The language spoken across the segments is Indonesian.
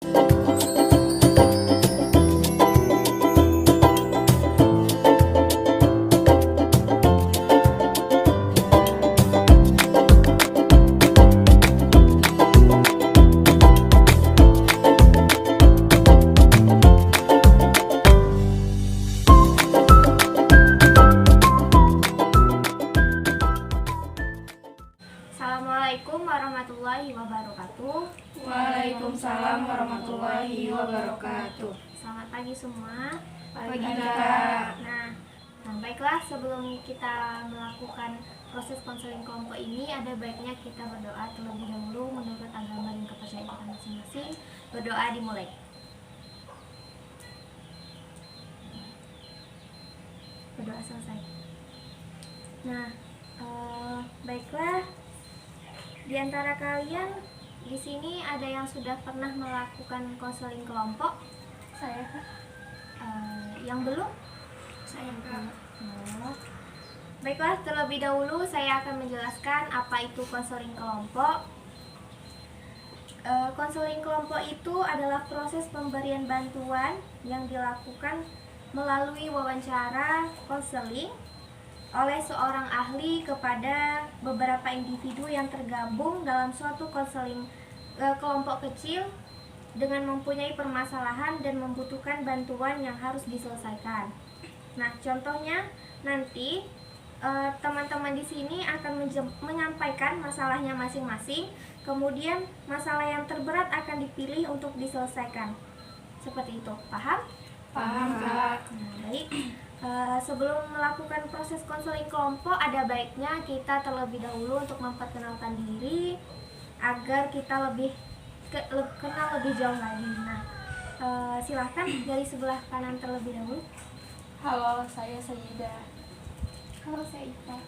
Assalamualaikum warahmatullahi wabarakatuh. Waalaikumsalam warahmatullahi wabarakatuh. Selamat pagi semua. Pagi, Kak. Baiklah, sebelum kita melakukan proses konseling kelompok ini, ada baiknya kita berdoa terlebih dahulu menurut agama dan kepercayaan kita masing-masing. Berdoa dimulai. Berdoa selesai. Baiklah. Di antara kalian di sini ada yang sudah pernah melakukan konseling kelompok? Saya, Kak. Yang belum? Saya, Kak. Baiklah, terlebih dahulu saya akan menjelaskan apa itu konseling kelompok. Konseling kelompok itu adalah proses pemberian bantuan yang dilakukan melalui wawancara konseling oleh seorang ahli kepada beberapa individu yang tergabung dalam suatu konseling kelompok kecil dengan mempunyai permasalahan dan membutuhkan bantuan yang harus diselesaikan. Nah, contohnya nanti teman-teman di sini akan menyampaikan masalahnya masing-masing, kemudian masalah yang terberat akan dipilih untuk diselesaikan. Seperti itu, paham? Paham, Kak. Baik. Sebelum melakukan proses konseling kelompok, ada baiknya kita terlebih dahulu untuk memperkenalkan diri agar kita kenal lebih jauh lagi. Silahkan dari sebelah kanan terlebih dahulu. Halo, saya Sayyidah. Halo, saya Ita.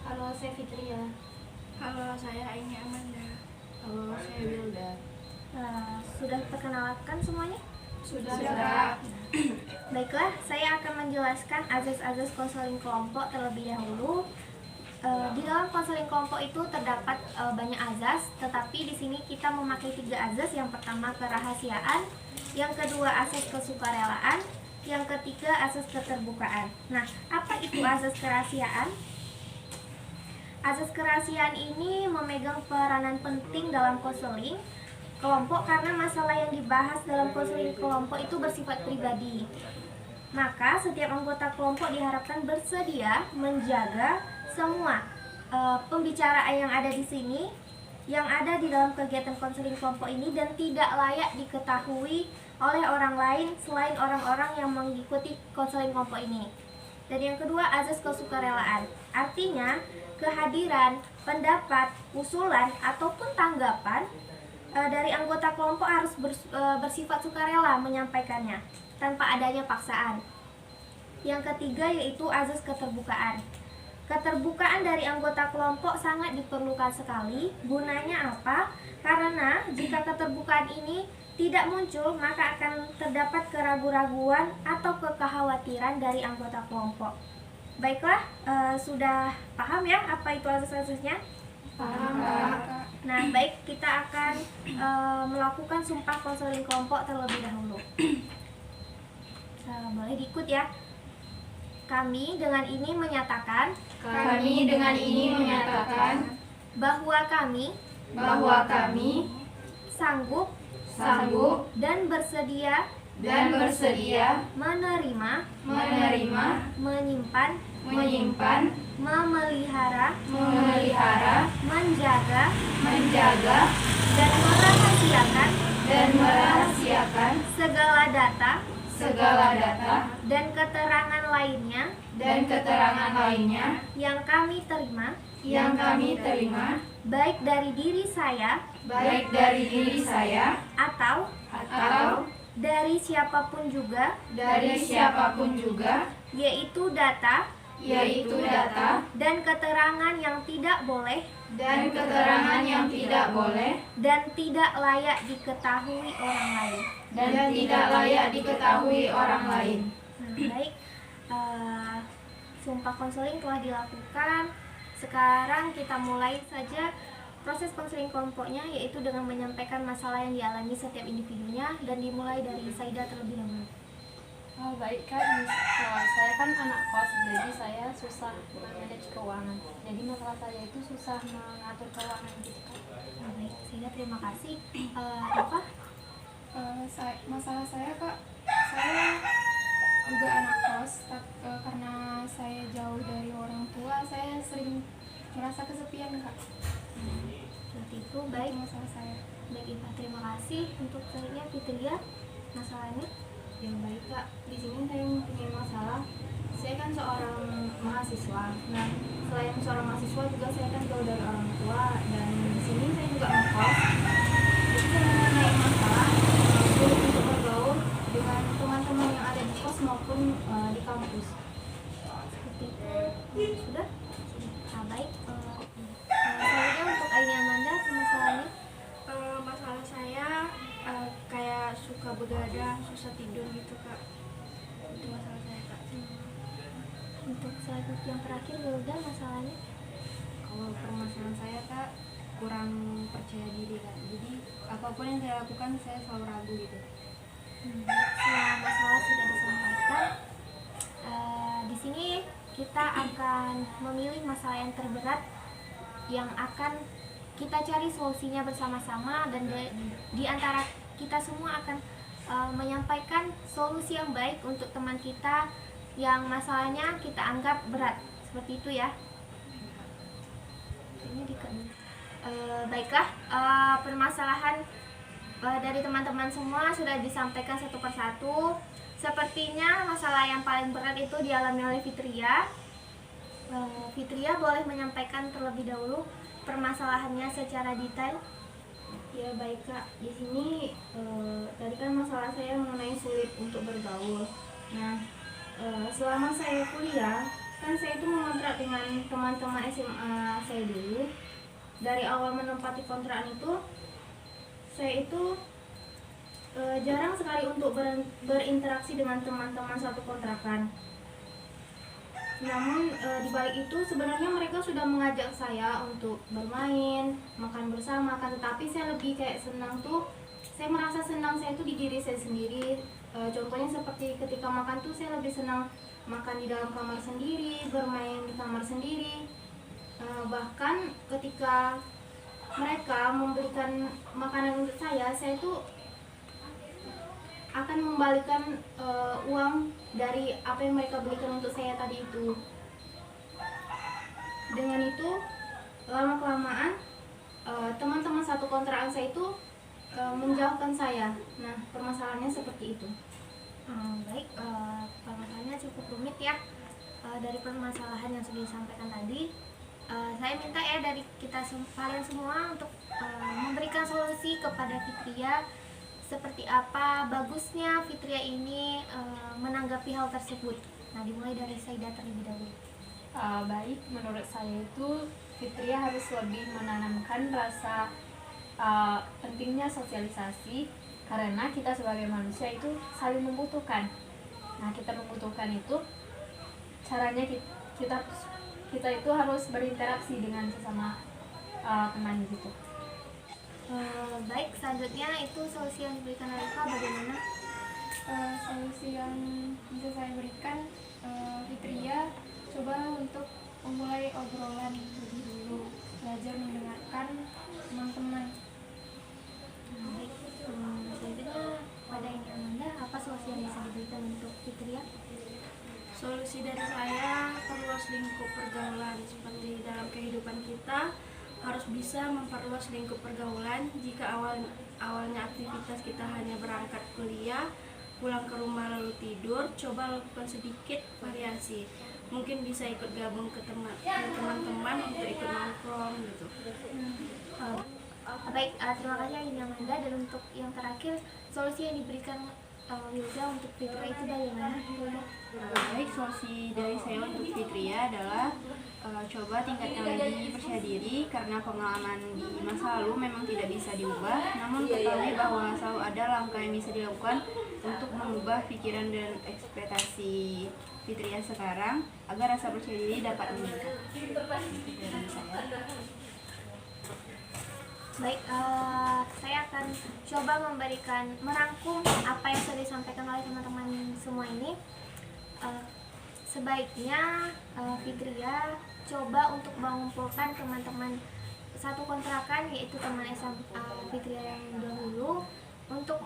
Halo, saya Fitria. Halo, saya Aini Amanda. Halo, saya Wilda. Sudah perkenalkan semuanya? Sudah, Kak. Baiklah, saya akan menjelaskan azas-azas konseling kelompok terlebih dahulu. Di dalam konseling kelompok itu terdapat banyak azas, tetapi di sini kita memakai 3 azas. Yang pertama kerahasiaan, yang kedua asas kesukarelaan, yang ketiga asas keterbukaan. Nah, apa itu azas kerahasiaan? Azas kerahasiaan ini memegang peranan penting dalam konseling kelompok karena masalah yang dibahas dalam konseling kelompok itu bersifat pribadi. Maka setiap anggota kelompok diharapkan bersedia menjaga semua pembicaraan yang ada di sini, yang ada di dalam kegiatan konseling kelompok ini, dan tidak layak diketahui oleh orang lain selain orang-orang yang mengikuti konseling kelompok ini. Dan yang kedua, azas kesukarelaan. Artinya, kehadiran, pendapat, usulan, ataupun tanggapan dari anggota kelompok harus bersifat sukarela menyampaikannya tanpa adanya paksaan. Yang ketiga yaitu azas keterbukaan. Keterbukaan dari anggota kelompok sangat diperlukan sekali. Gunanya apa? Karena jika keterbukaan ini tidak muncul, maka akan terdapat keraguan-raguan atau kekhawatiran dari anggota kelompok. Baiklah, sudah paham ya apa itu azas-azasnya? Paham, Kak. Nah, baik, kita akan melakukan sumpah konseling kelompok terlebih dahulu. Boleh diikut ya. Kami dengan ini menyatakan bahwa kami sanggup dan bersedia menerima, menyimpan, memelihara, menjaga, dan merahasiakan segala data dan keterangan lainnya yang kami terima baik dari diri saya atau dari siapapun juga, yaitu data dan keterangan yang tidak boleh dan tidak layak diketahui orang lain. Baik, sumpah konseling telah dilakukan. Sekarang kita mulai saja Proses konseling kelompoknya yaitu dengan menyampaikan masalah yang dialami setiap individunya dan dimulai dari Saida terlebih dahulu. Baik Kak, saya kan anak kos, jadi saya susah manage keuangan. Jadi masalah saya itu susah mengatur keuangan gitu Kak. Baik, Saida terima kasih. Apa? Masalah saya Kak, saya juga anak kos, karena saya jauh dari orang tua, saya sering merasa kesepian Kak. Seperti itu, baik. Masalah saya. Baik Iva, terima kasih. Untuk selanjutnya Fitria, masalahnya? Yang baik Kak, di sini saya mempunyai masalah. Saya kan seorang mahasiswa. Nah, selain seorang mahasiswa juga saya kan jauh dari orang tua dan di sini saya juga ngekos. Jadi saya mempunyai masalah sulit untuk bergaul dengan teman-teman yang ada di kos maupun di kampus. Seperti itu. Sudah? Baik. Selanjutnya untuk Aini Amanda, masalahnya? Masalah saya kayak suka begadang, susah tidur gitu Kak. Itu masalah saya Kak. Untuk selanjutnya yang terakhir, Wilda, masalahnya? Kalau permasalahan saya Kak, kurang percaya diri Kak. Jadi apapun yang saya lakukan saya selalu ragu gitu. Setelah masalah sudah disampaikan, di sini kita akan memilih masalah yang terberat yang akan kita cari solusinya bersama-sama, dan di antara kita semua akan menyampaikan solusi yang baik untuk teman kita yang masalahnya kita anggap berat. Seperti itu ya. Baiklah, permasalahan dari teman-teman semua sudah disampaikan satu persatu. Sepertinya masalah yang paling berat itu dialami oleh Fitria. Fitria boleh menyampaikan terlebih dahulu permasalahannya secara detail. Ya baik Kak, di sini tadi kan masalah saya mengenai sulit untuk bergaul. Nah, selama saya kuliah, kan saya itu mengontrak dengan teman-teman SMA saya dulu. Dari awal menempati kontrakan itu, saya itu jarang sekali untuk berinteraksi dengan teman-teman satu kontrakan. Namun di balik itu sebenarnya mereka sudah mengajak saya untuk bermain, makan bersama kan, tetapi saya lebih kayak senang tuh, saya merasa senang saya tuh di diri saya sendiri. Contohnya seperti ketika makan tuh saya lebih senang makan di dalam kamar sendiri, bermain di kamar sendiri. Bahkan ketika mereka memberikan makanan untuk saya tuh akan membalikan uang dari apa yang mereka belikan untuk saya tadi itu. Dengan itu lama-kelamaan teman-teman satu kontrakan saya itu menjauhkan saya. Nah, permasalahannya seperti itu. Baik, permasalahannya cukup rumit ya. Dari permasalahan yang sudah disampaikan tadi, saya minta ya dari kalian semua untuk memberikan solusi kepada Fitria. Seperti apa bagusnya Fitria ini menanggapi hal tersebut. Nah, dimulai dari Saida terlebih dahulu. Baik, menurut saya itu Fitria harus lebih menanamkan rasa pentingnya sosialisasi, karena kita sebagai manusia itu saling membutuhkan. Nah, kita membutuhkan itu caranya kita itu harus berinteraksi dengan sesama teman gitu. Baik, selanjutnya itu solusi yang diberikan oleh Eva bagaimana? Solusi yang bisa saya berikan, Fitria coba untuk memulai obrolan lebih dulu, belajar mendengarkan teman-teman. Baik, selanjutnya pada ini Amanda, apa solusi yang bisa diberikan untuk Fitria? Solusi dari saya, perluas lingkup pergaulan. Seperti dalam kehidupan kita harus bisa memperluas lingkup pergaulan. Jika awalnya aktivitas kita hanya berangkat kuliah, pulang ke rumah lalu tidur, coba lakukan sedikit variasi. Mungkin bisa ikut gabung ke teman-teman untuk ikut nongkrong gitu. Baik, terima kasih Ini Amanda. Dan untuk yang terakhir, solusi yang diberikan Wilda untuk Fitria itu bagaimana? Wilda? Baik, solusi dari saya untuk Fitria adalah coba tingkatkan lagi percaya diri, karena pengalaman di masa lalu memang tidak bisa diubah. Namun ketahui bahwa selalu ada langkah yang bisa dilakukan untuk mengubah pikiran dan ekspektasi Fitria sekarang agar rasa percaya diri dapat meningkat. Dari saya. Baik, saya akan coba merangkum apa yang sudah disampaikan oleh teman-teman semua ini. Sebaiknya Fitria coba untuk mengumpulkan teman-teman satu kontrakan, yaitu teman SMA Fitria yang dahulu, untuk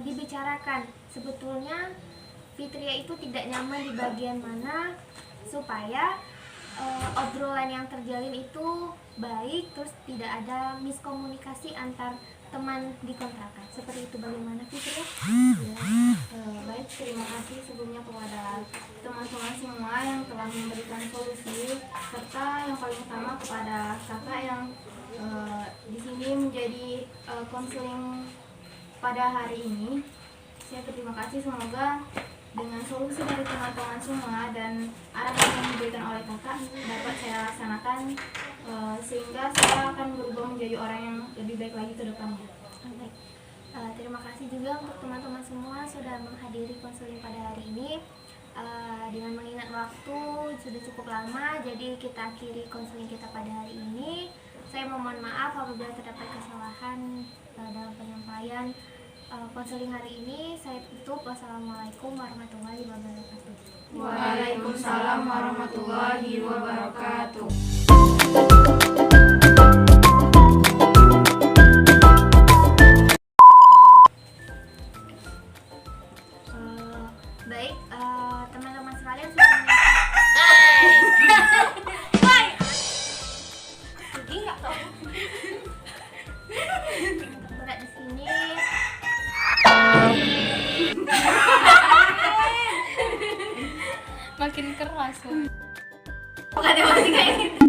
dibicarakan sebetulnya Fitria itu tidak nyaman di bagian mana, supaya obrolan yang terjalin itu baik, terus tidak ada miskomunikasi antar teman di kontrakan. Seperti itu, bagaimana Fitria? Baik, terima kasih sebelumnya kepada teman-teman semua yang telah memberikan solusi, serta yang paling utama kepada kakak yang di sini menjadi konseling pada hari ini. Saya berterima kasih, semoga dengan solusi dari teman-teman semua dan arahan yang diberikan oleh kakak dapat saya laksanakan, sehingga saya akan berubah menjadi orang yang lebih baik lagi ke depannya. Baik. Terima kasih juga untuk teman-teman semua sudah menghadiri konseling pada hari ini. Dengan mengingat waktu sudah cukup lama, jadi kita akhiri konseling kita pada hari ini. Saya mohon maaf apabila terdapat kesalahan dalam penyampaian konseling hari ini. Saya tutup. Wassalamualaikum warahmatullahi wabarakatuh. Waalaikumsalam warahmatullahi wabarakatuh. Baik, teman-teman sekalian sudah jadi nggak tahu untuk berat di sini. Makin keras. Bukan emosi kayak gitu.